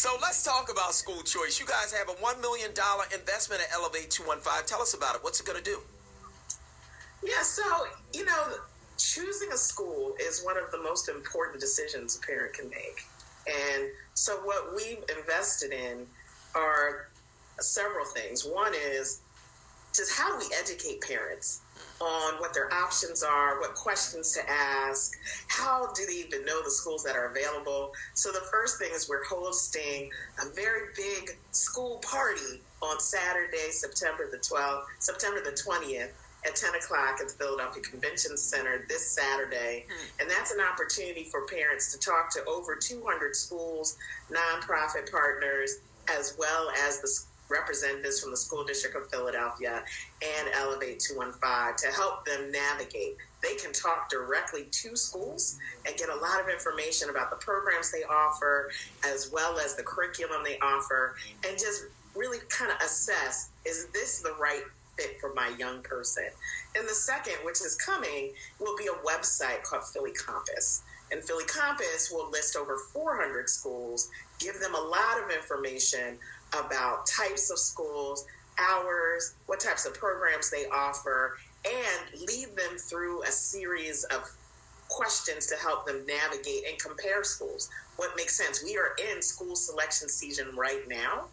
So let's talk about school choice. You guys have a $1 million investment at Elevate 215. Tell us about it. What's it going to do? Yeah, so, choosing a school is one of the most important decisions a parent can make. And so what we've invested in are several things. One is just how do we educate parents on what their options are, what questions to ask, how do they even know the schools that are available. So the first thing is we're hosting a very big school party on Saturday, September the 20th at 10 o'clock at the Philadelphia Convention Center this Saturday. And that's an opportunity for parents to talk to over 200 schools, nonprofit partners, as well as the representatives from the School District of Philadelphia and Elevate 215 to help them navigate. They can talk directly to schools and get a lot of information about the programs they offer, as well as the curriculum they offer, and just really kind of assess, is this the right fit for my young person? And the second, which is coming, will be a website called Philly Compass. And Philly Compass will list over 400 schools, give them a lot of information about types of schools, hours, what types of programs they offer, and lead them through a series of questions to help them navigate and compare schools. What makes sense? We are in school selection season right now.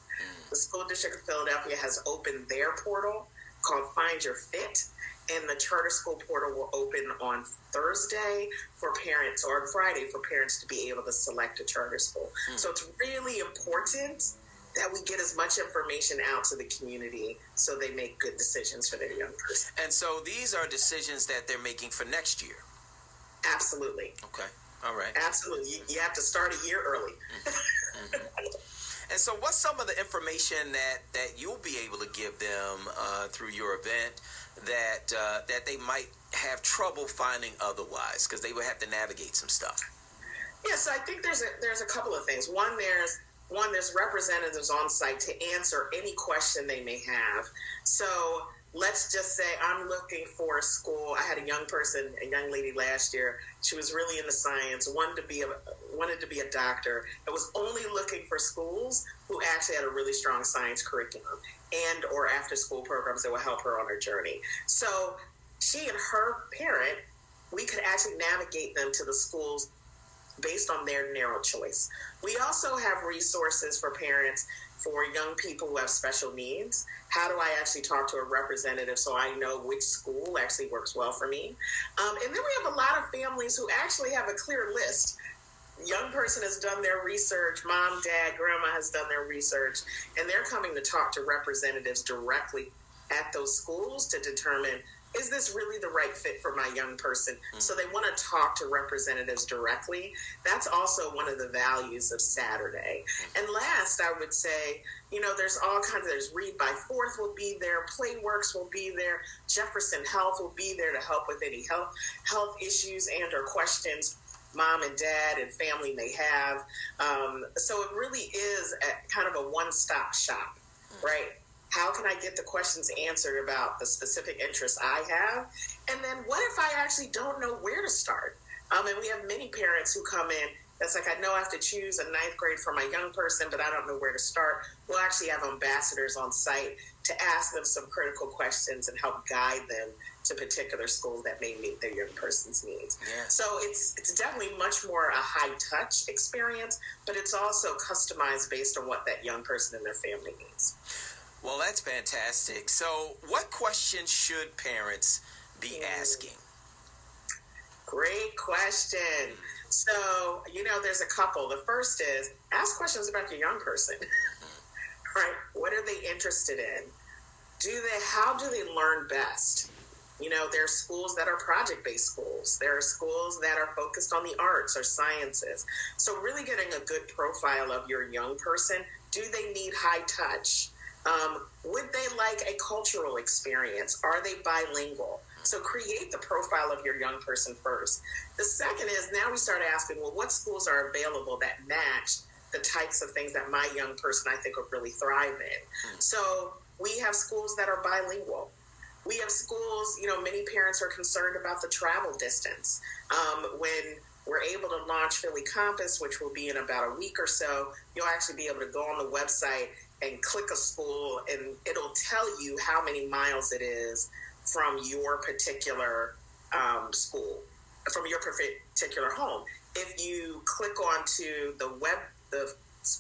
The School District of Philadelphia has opened their portal called Find Your Fit, and the charter school portal will open on Thursday for parents, or Friday for parents to be able to select a charter school. So it's really important that we get as much information out to the community so they make good decisions for their young person. And so these are decisions that they're making for next year? Absolutely. Okay. All right. Absolutely. You have to start a year early. And so what's some of the information that you'll be able to give them through your event that they might have trouble finding otherwise, because they would have to navigate some stuff? Yes, I think there's a couple of things. One, there's representatives on site to answer any question they may have. So let's just say I'm looking for a school. I had a young lady last year. She was really into science, wanted to be a doctor, and was only looking for schools who actually had a really strong science curriculum and or after school programs that will help her on her journey. So she and her parent, we could actually navigate them to the schools based on their narrow choice. We also have resources for parents for young people who have special needs. How do I actually talk to a representative so I know which school actually works well for me? And then we have a lot of families who actually have a clear list. Young person has done their research, mom, dad, grandma has done their research, and they're coming to talk to representatives directly at those schools to determine, is this really the right fit for my young person? So they want to talk to representatives directly. That's also one of the values of Saturday. And last, I would say, there's all kinds of, there's Read by Fourth will be there, Playworks will be there, Jefferson Health will be there to help with any health issues and or questions mom and dad and family may have. So it really is kind of a one-stop shop, right? How can I get the questions answered about the specific interests I have? And then what if I actually don't know where to start? And we have many parents who come in that's like, I know I have to choose a ninth grade for my young person, but I don't know where to start. We'll actually have ambassadors on site to ask them some critical questions and help guide them to particular schools that may meet their young person's needs. Yeah. So it's definitely much more a high-touch experience, but it's also customized based on what that young person and their family needs. Well, that's fantastic. So what questions should parents be asking? Great question. So, there's a couple. The first is ask questions about your young person. Right? What are they interested in? How do they learn best? There are schools that are project-based schools. There are schools that are focused on the arts or sciences. So really getting a good profile of your young person. Do they need high touch? Would they like a cultural experience? Are they bilingual? So create the profile of your young person first. The second is now we start asking, well, what schools are available that match the types of things that my young person I think would really thrive in? So we have schools that are bilingual. We have schools, many parents are concerned about the travel distance. When we're able to launch Philly Compass, which will be in about a week or so. You'll actually be able to go on the website and click a school, and it'll tell you how many miles it is from your particular school, from your particular home. If you click onto the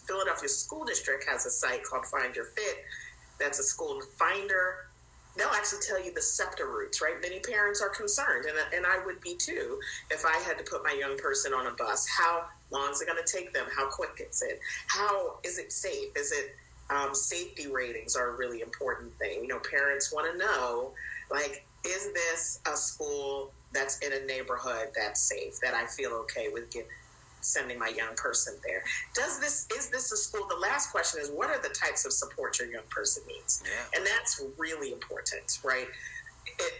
Philadelphia School District has a site called Find Your Fit. That's a school finder. They'll actually tell you the SEPTA routes, right? Many parents are concerned, and I would be too, if I had to put my young person on a bus. How long is it going to take them? How quick is it? How is it safe? Is it safety ratings are a really important thing. Parents want to know, like, is this a school that's in a neighborhood that's safe, that I feel okay with sending my young person there? Is this a school? The last question is, what are the types of support your young person needs? Yeah. And that's really important, right?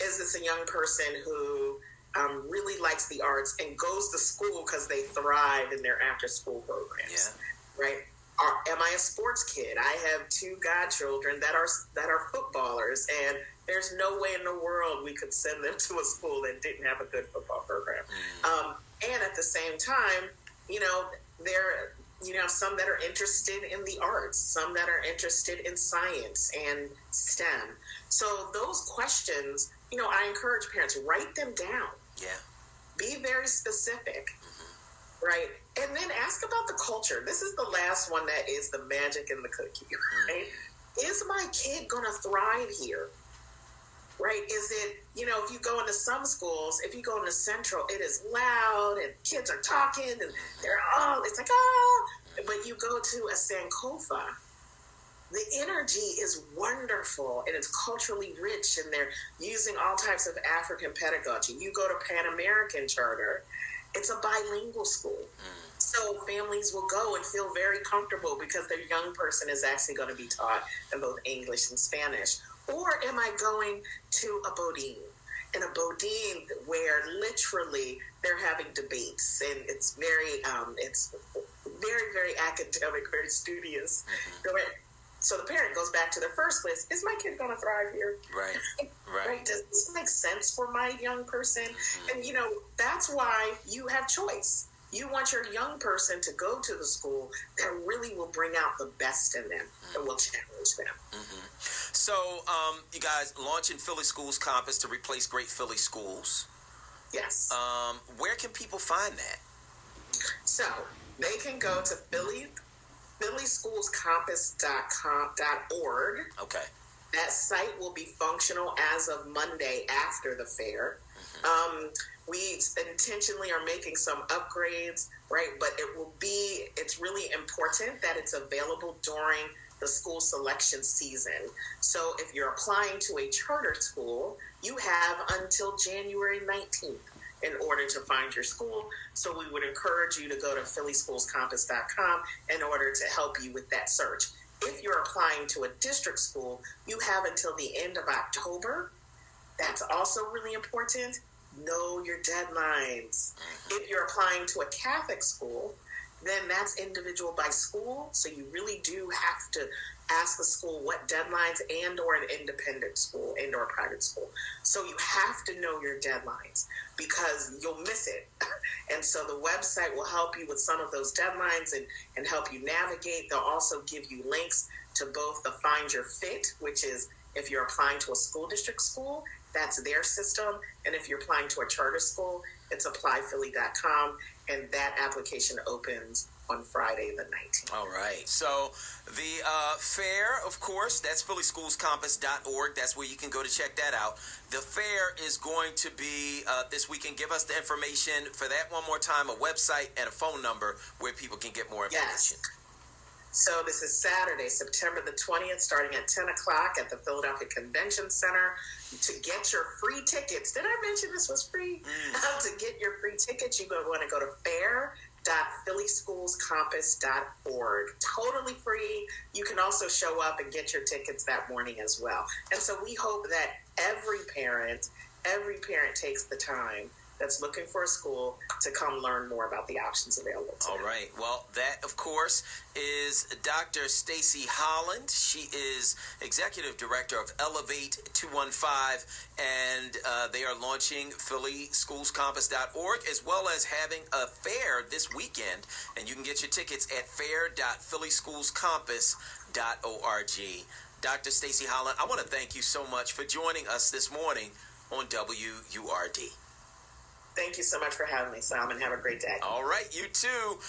Is this a young person who really likes the arts and goes to school because they thrive in their after-school programs, right? Am I a sports kid? I have 2 godchildren that are footballers, and there's no way in the world we could send them to a school that didn't have a good football program. And at the same time, there some that are interested in the arts, some that are interested in science and STEM. So those questions, I encourage parents, write them down. Yeah. Be very specific. Right? And then ask about the culture. This is the last one that is the magic in the cookie, right? Is my kid going to thrive here? Right? Is it, if you go into some schools, if you go into Central, it is loud and kids are talking and it's like, but you go to a Sankofa, the energy is wonderful and it's culturally rich and they're using all types of African pedagogy. You go to Pan American Charter, it's a bilingual school. So families will go and feel very comfortable because their young person is actually going to be taught in both English and Spanish. Or am I going to a Bodine? In a Bodine where literally they're having debates and it's very, very academic, very studious. So the parent goes back to their first list. Is my kid going to thrive here? Right. Does this make sense for my young person? And, that's why you have choice. You want your young person to go to the school that really will bring out the best in them and will challenge them. So, you guys launching Philly Schools Compass to replace Great Philly Schools. Yes. Where can people find that? So, they can go to phillyschoolscompass.org. Okay. That site will be functional as of Monday after the fair. We intentionally are making some upgrades, right? But it's really important that it's available during the school selection season. So if you're applying to a charter school, you have until January 19th in order to find your school. So we would encourage you to go to phillyschoolscompass.com in order to help you with that search. If you're applying to a district school, you have until the end of October. That's also really important. Know your deadlines. If you're applying to a Catholic school, then that's individual by school. So you really do have to ask the school what deadlines, and or an independent school and or private school. So you have to know your deadlines because you'll miss it. And so the website will help you with some of those deadlines and help you navigate. They'll also give you links to both the Find Your Fit, which is if you're applying to a school district school, that's their system. And if you're applying to a charter school, it's applyphilly.com. And that application opens on Friday the 19th. All right. So the fair, of course, that's phillyschoolscompass.org. That's where you can go to check that out. The fair is going to be this weekend. Give us the information for that one more time, a website and a phone number where people can get more information. Yes. So this is Saturday, September the 20th, starting at 10 o'clock at the Philadelphia Convention Center. To get your free tickets, did I mention this was free? To get your free tickets, you're going to want to go to fair.phillyschoolscompass.org. Totally free. You can also show up and get your tickets that morning as well. And so we hope that every parent takes the time that's looking for a school to come learn more about the options available to them. All right. Well, that, of course, is Dr. Stacy Holland. She is Executive Director of Elevate 215, and they are launching PhillySchoolsCompass.org, as well as having a fair this weekend. And you can get your tickets at fair.PhillySchoolsCompass.org. Dr. Stacy Holland, I want to thank you so much for joining us this morning on WURD. Thank you so much for having me, Simon. Have a great day. All right, you too.